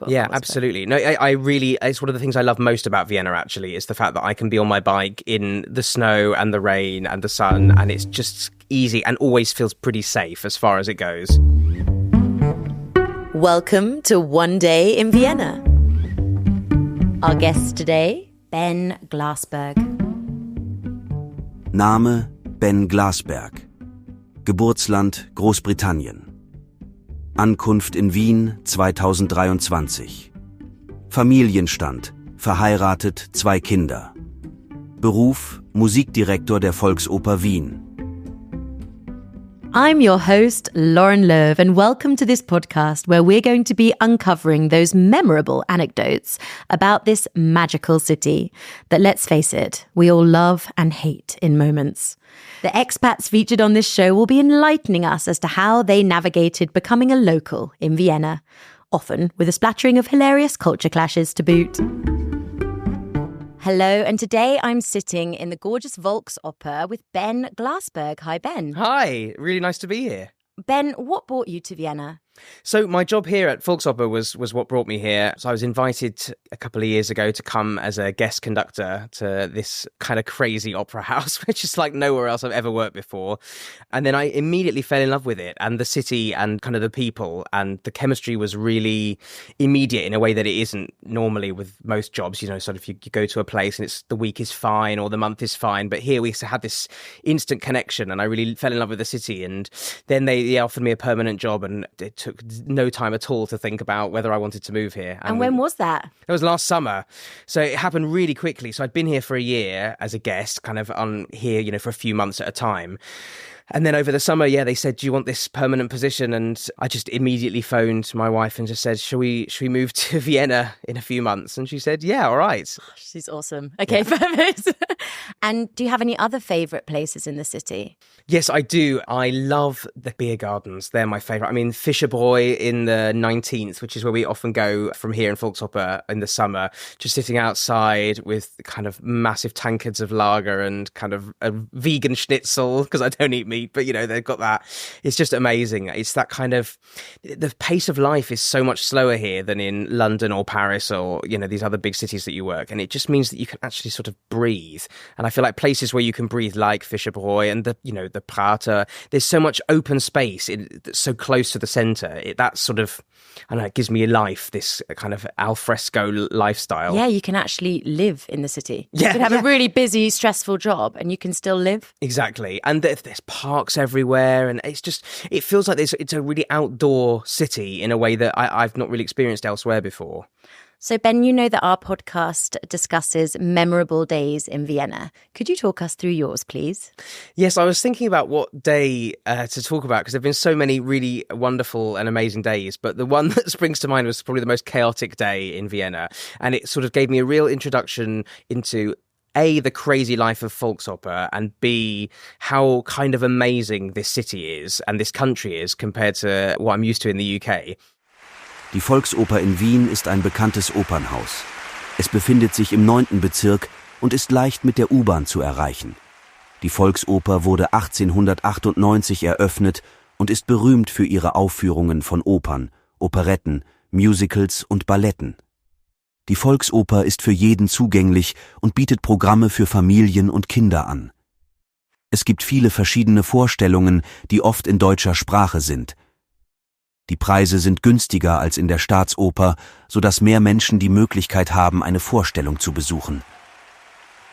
But yeah, absolutely. No, I really, it's one of the things I love most about Vienna, actually, is the fact that I can be on my bike in the snow and the rain and the sun, and it's just easy and always feels pretty safe as far as it goes. Welcome to One Day in Vienna. Our guest today, Ben Glassberg. Name Ben Glassberg. Geburtsland Großbritannien. Ankunft in Wien 2023. Familienstand, verheiratet, 2 Kinder. Beruf, Musikdirektor der Volksoper Wien. I'm your host, Lauren Löw, and welcome to this podcast where we're going to be uncovering those memorable anecdotes about this magical city that, let's face it, we all love and hate in moments. The expats featured on this show will be enlightening us as to how they navigated becoming a local in Vienna, often with a splattering of hilarious culture clashes to boot. Hello, and today I'm sitting in the gorgeous Volksoper with Ben Glassberg. Hi, Ben. Hi, really nice to be here. Ben, what brought you to Vienna? So my job here at Volksoper was what brought me here. So I was invited a couple of years ago to come as a guest conductor to this kind of crazy opera house, which is like nowhere else I've ever worked before. And then I immediately fell in love with it and the city and kind of the people, and the chemistry was really immediate in a way that it isn't normally with most jobs. You know, sort of you go to a place and it's the week is fine or the month is fine. But here we had this instant connection and I really fell in love with the city. And then they offered me a permanent job, and it took no time at all to think about whether I wanted to move here. And when was that? It was last summer. So it happened really quickly. So I'd been here for a year as a guest, kind of on here, you know, for a few months at a time. And then over the summer, they said, do you want this permanent position? And I just immediately phoned my wife and just said, should we move to Vienna in a few months? And she said, yeah, all right. She's awesome. Okay, perfect. And do you have any other favourite places in the city? Yes, I do. I love the beer gardens. They're my favourite. I mean, Fischerbräu in the 19th, which is where we often go from here in Volksoper in the summer, just sitting outside with kind of massive tankards of lager and kind of a vegan schnitzel, because I don't eat meat. But, you know, they've got that. It's just amazing. It's that kind of, the pace of life is so much slower here than in London or Paris or, you know, these other big cities that you work. And it just means that you can actually sort of breathe. And I feel like places where you can breathe, like Fischerbräu and the Prater, there's so much open space that's so close to the centre. That sort of, I don't know, it gives me life, this kind of alfresco lifestyle. Yeah, you can actually live in the city. You can have a really busy, stressful job and you can still live. Exactly. And there's parks everywhere, and it feels like it's a really outdoor city in a way that I've not really experienced elsewhere before. So, Ben, you know that our podcast discusses memorable days in Vienna. Could you talk us through yours, please? Yes, I was thinking about what day to talk about, because there have been so many really wonderful and amazing days. But the one that springs to mind was probably the most chaotic day in Vienna. And it sort of gave me a real introduction into A, the crazy life of Volksoper, and B, how kind of amazing this city is and this country is compared to what I'm used to in the UK. Die Volksoper in Wien ist ein bekanntes Opernhaus. Es befindet sich im 9. Bezirk und ist leicht mit der U-Bahn zu erreichen. Die Volksoper wurde 1898 eröffnet und ist berühmt für ihre Aufführungen von Opern, Operetten, Musicals und Balletten. Die Volksoper ist für jeden zugänglich und bietet Programme für Familien und Kinder an. Es gibt viele verschiedene Vorstellungen, die oft in deutscher Sprache sind. Die Preise sind günstiger als in der Staatsoper, sodass mehr Menschen die Möglichkeit haben, eine Vorstellung zu besuchen.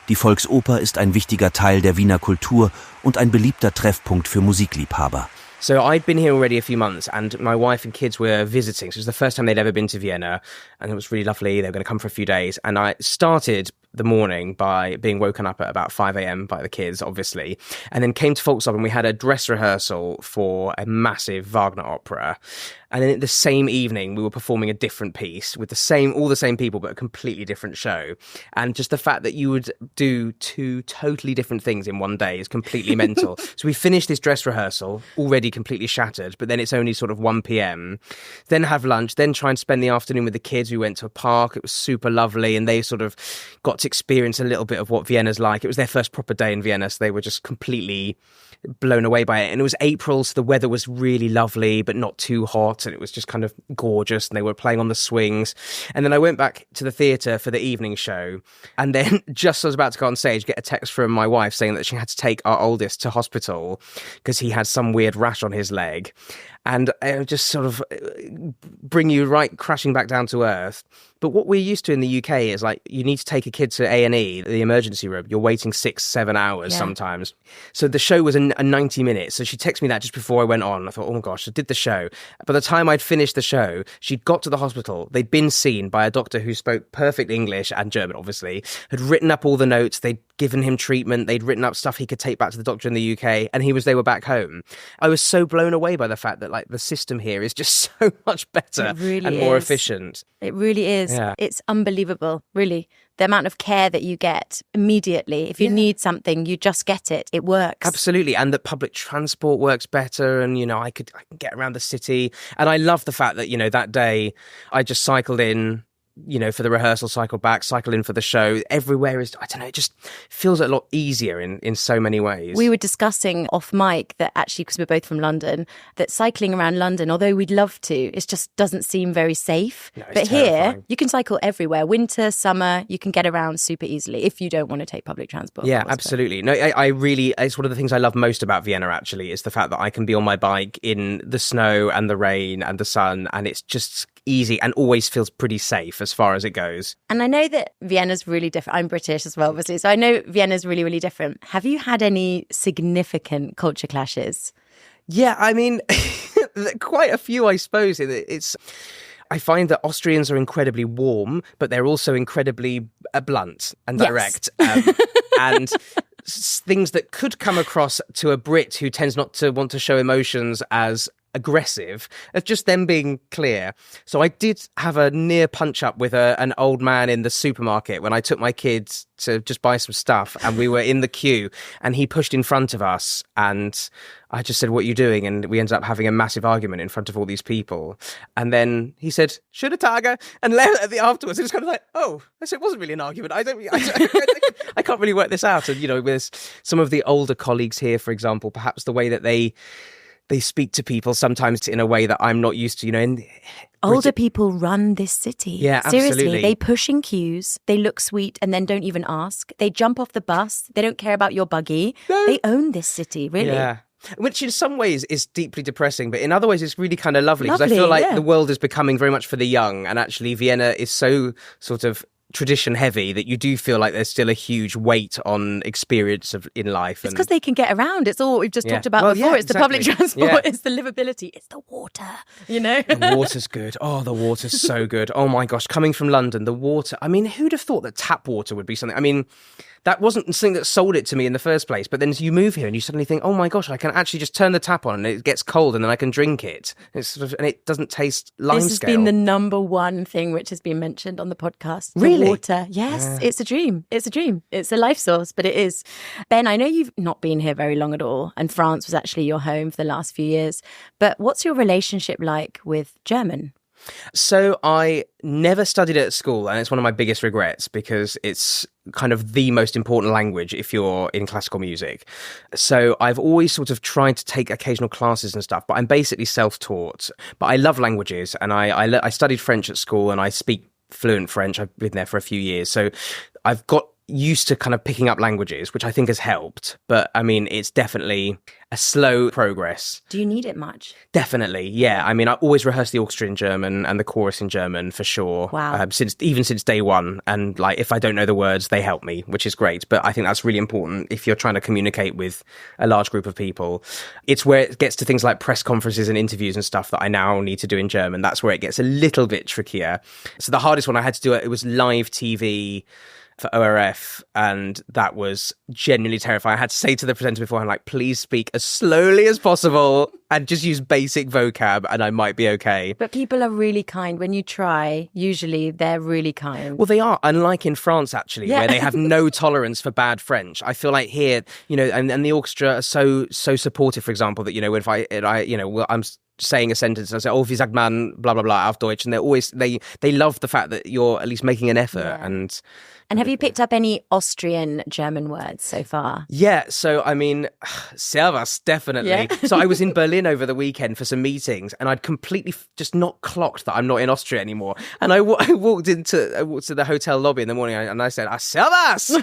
Die Volksoper ist ein wichtiger Teil der Wiener Kultur und ein beliebter Treffpunkt für Musikliebhaber. So I'd been here already a few months, and my wife and kids were visiting. So it was the first time they'd ever been to Vienna, and it was really lovely. They were going to come for a few days, and I started the morning by being woken up at about 5 a.m. by the kids, obviously, and then came to Volksoper, and we had a dress rehearsal for a massive Wagner opera. And then the same evening, we were performing a different piece with all the same people, but a completely different show. And just the fact that you would do 2 totally different things in one day is completely mental. So we finished this dress rehearsal, already completely shattered, but then it's only sort of 1 p.m. Then have lunch, then try and spend the afternoon with the kids. We went to a park. It was super lovely. And they sort of got to experience a little bit of what Vienna's like. It was their first proper day in Vienna, so they were just completely blown away by it. And it was April, so the weather was really lovely, but not too hot. And it was just kind of gorgeous. And they were playing on the swings. And then I went back to the theatre for the evening show. And then just as I was about to go on stage, get a text from my wife saying that she had to take our oldest to hospital because he had some weird rash on his leg. And it would just sort of bring you right crashing back down to earth. But what we're used to in the UK is like you need to take a kid to A&E, the emergency room. You're waiting 6-7 hours sometimes. So the show was a 90 minutes. So she texted me that just before I went on. I thought, oh my gosh, I did the show. By the time I'd finished the show, she'd got to the hospital. They'd been seen by a doctor who spoke perfect English and German, obviously, had written up all the notes. They'd given him treatment. They'd written up stuff he could take back to the doctor in the UK. And they were back home. I was so blown away by the fact that like the system here is just so much better and more efficient. It really is. Yeah. It's unbelievable, really. The amount of care that you get immediately. If you need something, you just get it. It works. Absolutely. And that public transport works better. And, I can get around the city. And I love the fact that, that day I just cycled in, for the rehearsal, cycle back, cycle in for the show. Everywhere is, I don't know, it just feels a lot easier in so many ways. We were discussing off mic that actually, because we're both from London, that cycling around London, although we'd love to, it just doesn't seem very safe. No, but terrifying. Here, you can cycle everywhere. Winter, summer, you can get around super easily if you don't want to take public transport. Yeah, absolutely. No, I really, it's one of the things I love most about Vienna, actually, is the fact that I can be on my bike in the snow and the rain and the sun, and it's just easy and always feels pretty safe as far as it goes. And I know that Vienna's really different. I'm British as well, obviously. So I know Vienna's really, really different. Have you had any significant culture clashes? Yeah, I mean, quite a few, I suppose. I find that Austrians are incredibly warm, but they're also incredibly blunt and direct. And things that could come across to a Brit who tends not to want to show emotions as aggressive, of just them being clear. So I did have a near punch up with an old man in the supermarket when I took my kids to just buy some stuff, and we were in the queue and he pushed in front of us and I just said, what are you doing? And we ended up having a massive argument in front of all these people. And then he said, schöne Tage, and left at the afterwards. It was kind of like, oh, I said, it wasn't really an argument. I can't really work this out. And, with some of the older colleagues here, for example, perhaps the way that they speak to people sometimes in a way that I'm not used to, Older people run this city. Yeah, Seriously, absolutely. They push in queues, they look sweet and then don't even ask. They jump off the bus, they don't care about your buggy. No. They own this city, really. Yeah. Which in some ways is deeply depressing, but in other ways it's really kind of lovely because I feel like the world is becoming very much for the young, and actually Vienna is so sort of tradition heavy that you do feel like there's still a huge weight on experience in life. It's because they can get around. It's all we've just talked about before. It's exactly. The public transport, it's the livability, it's the water, The water's good. Oh, the water's so good. Oh my gosh, coming from London, the water. I mean, who'd have thought that tap water would be something? I mean, that wasn't something that sold it to me in the first place. But then as you move here and you suddenly think, oh my gosh, I can actually just turn the tap on and it gets cold and then I can drink it. And it doesn't taste limescale. This has been the number one thing which has been mentioned on the podcast. Really? The water. Yes, It's a dream. It's a dream. It's a life source, but it is. Ben, I know you've not been here very long at all, and France was actually your home for the last few years. But what's your relationship like with German? So I never studied it at school, and it's one of my biggest regrets because it's kind of the most important language if you're in classical music. So I've always sort of tried to take occasional classes and stuff, but I'm basically self-taught. But I love languages, and I studied French at school, and I speak fluent French. I've been there for a few years. So I've got used to kind of picking up languages, which I think has helped. But I mean, it's definitely a slow progress. Do you need it much? Definitely, yeah. I mean, I always rehearse the orchestra in German and the chorus in German for sure. Wow. Since day one. And like, if I don't know the words, they help me, which is great. But I think that's really important if you're trying to communicate with a large group of people. It's where it gets to things like press conferences and interviews and stuff that I now need to do in German. That's where it gets a little bit trickier. So the hardest one I had to do, it was live TV for ORF, and that was genuinely terrifying. I had to say to the presenter beforehand, like, please speak as slowly as possible and just use basic vocab and I might be okay. But people are really kind. When you try, usually they're really kind. Well, they are, unlike in France, actually, where they have no tolerance for bad French. I feel like here, and the orchestra are so supportive, for example, that, if I'm saying a sentence, I say, "Oh, wie sagt man, blah, blah, blah, auf Deutsch." And they love the fact that you're at least making an effort. Yeah. And have you picked up any Austrian German words so far? Yeah, so I mean, Servus, definitely. Yeah. So I was in Berlin over the weekend for some meetings, and I'd completely just not clocked that I'm not in Austria anymore. And I walked to the hotel lobby in the morning, and I said, Servus!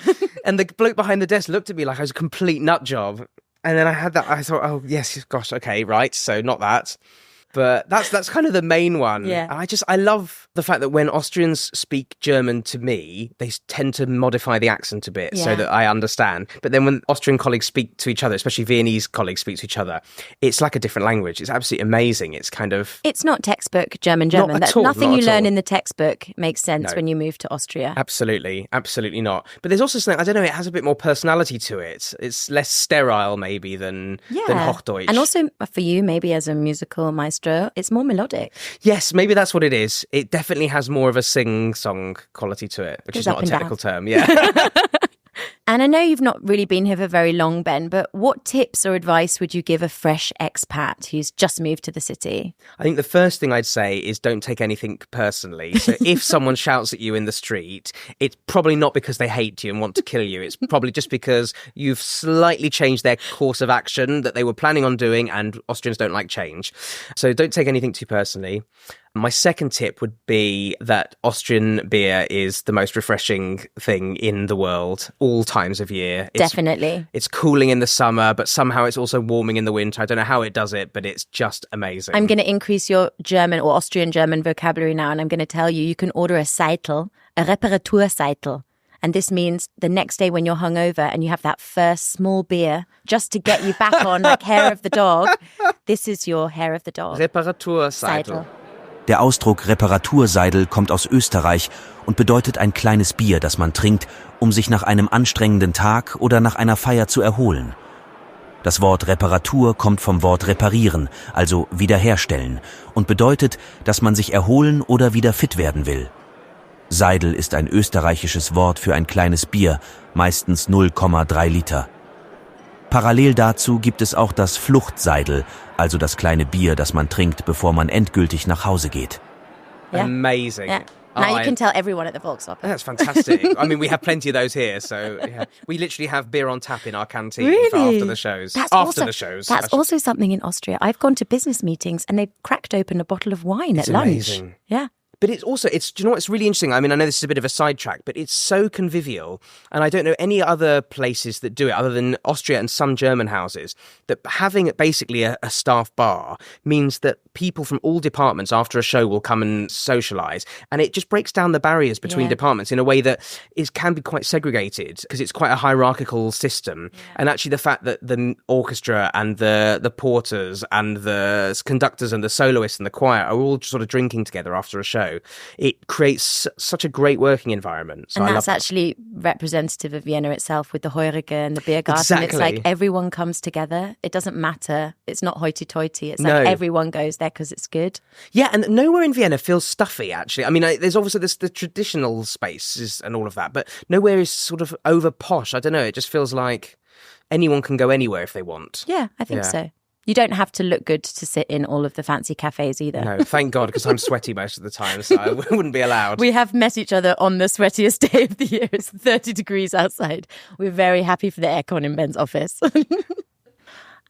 And the bloke behind the desk looked at me like I was a complete nut job. And then I thought, oh, yes, gosh, okay, right, so not that. But that's kind of the main one. Yeah. I love the fact that when Austrians speak German to me, they tend to modify the accent a bit so that I understand. But then when Austrian colleagues speak to each other, especially Viennese colleagues speak to each other, it's like a different language. It's absolutely amazing. It's kind of... It's not textbook German. Not at all, nothing not you at learn all. in the textbook makes sense when you move to Austria. Absolutely not. But there's also something, I don't know, it has a bit more personality to it. It's less sterile maybe than Hochdeutsch. And also for you, maybe as a musical maestro, it's more melodic. Yes, maybe that's what it is. It definitely has more of a sing-song quality to it, which is not a technical term. Yeah. And I know you've not really been here for very long, Ben, but what tips or advice would you give a fresh expat who's just moved to the city? I think the first thing I'd say is don't take anything personally. So if someone shouts at you in the street, it's probably not because they hate you and want to kill you. It's probably just because you've slightly changed their course of action that they were planning on doing, and Austrians don't like change. So don't take anything too personally. My second tip would be that Austrian beer is the most refreshing thing in the world, all times of year. Definitely. It's cooling in the summer, but somehow it's also warming in the winter. I don't know how it does it, but it's just amazing. I'm going to increase your German or Austrian German vocabulary now, and I'm going to tell you can order a Seitel, a Reparaturseitel. And this means the next day when you're hungover and you have that first small beer just to get you back on like hair of the dog, this is your hair of the dog. Reparaturseitel. Der Ausdruck Reparaturseidel kommt aus Österreich und bedeutet ein kleines Bier, das man trinkt, um sich nach einem anstrengenden Tag oder nach einer Feier zu erholen. Das Wort Reparatur kommt vom Wort reparieren, also wiederherstellen, und bedeutet, dass man sich erholen oder wieder fit werden will. Seidel ist ein österreichisches Wort für ein kleines Bier, meistens 0,3 Liter. Parallel dazu gibt es auch das Fluchtseidel, also das kleine Bier, das man trinkt, bevor man endgültig nach Hause geht. Yeah. Amazing. Yeah. Now you can tell everyone at the Volksoper. That's fantastic. I mean, we have plenty of those here, so yeah. We literally have beer on tap in our canteen for after the shows. That's also something in Austria. I've gone to business meetings and they've cracked open a bottle of wine at lunch. Amazing. Yeah. But do you know what's really interesting? I mean, I know this is a bit of a sidetrack, but it's so convivial. And I don't know any other places that do it other than Austria and some German houses, that having basically a staff bar means that people from all departments after a show will come and socialise. And it just breaks down the barriers between departments in a way that can be quite segregated because it's quite a hierarchical system. Yeah. And actually the fact that the orchestra and the porters and the conductors and the soloists and the choir are all sort of drinking together after a show, it creates such a great working environment. So and that's actually representative of Vienna itself with the Heurige and the beer garden. Exactly. It's like everyone comes together. It doesn't matter. It's not hoity-toity. It's like everyone goes there because it's good. Yeah, and nowhere in Vienna feels stuffy, actually. I mean, there's obviously the traditional spaces and all of that, but nowhere is sort of over posh. I don't know. It just feels like anyone can go anywhere if they want. Yeah, I think so. You don't have to look good to sit in all of the fancy cafes either. No, thank God, because I'm sweaty most of the time, so I wouldn't be allowed. We have met each other on the sweatiest day of the year. It's 30 degrees outside. We're very happy for the aircon in Ben's office.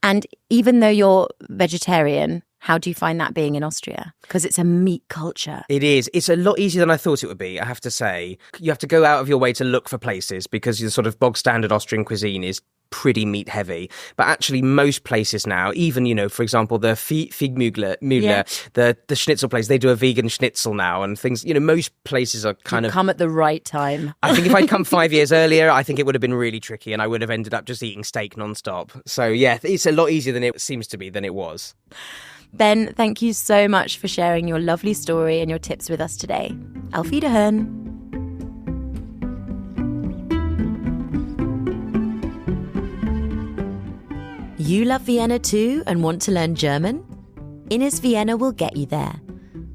And even though you're vegetarian, how do you find that being in Austria? Because it's a meat culture. It is. It's a lot easier than I thought it would be, I have to say. You have to go out of your way to look for places because the sort of bog standard Austrian cuisine is pretty meat heavy. But actually most places now, even, for example, the Fiegmühle, the schnitzel place, they do a vegan schnitzel now and things, most places are kind of... come at the right time. I think if I'd come 5 years earlier, I think it would have been really tricky and I would have ended up just eating steak nonstop. So yeah, it's a lot easier than it seems to be than it was. Ben, thank you so much for sharing your lovely story and your tips with us today. Auf Wiederhören. You love Vienna too and want to learn German? Innis Vienna will get you there.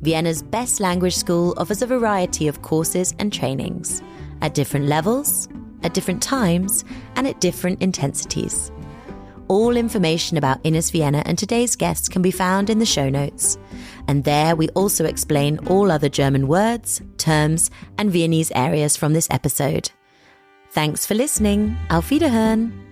Vienna's best language school offers a variety of courses and trainings at different levels, at different times, and at different intensities. All information about Innis Vienna and today's guests can be found in the show notes. And there we also explain all other German words, terms, and Viennese areas from this episode. Thanks for listening. Auf Wiederhören.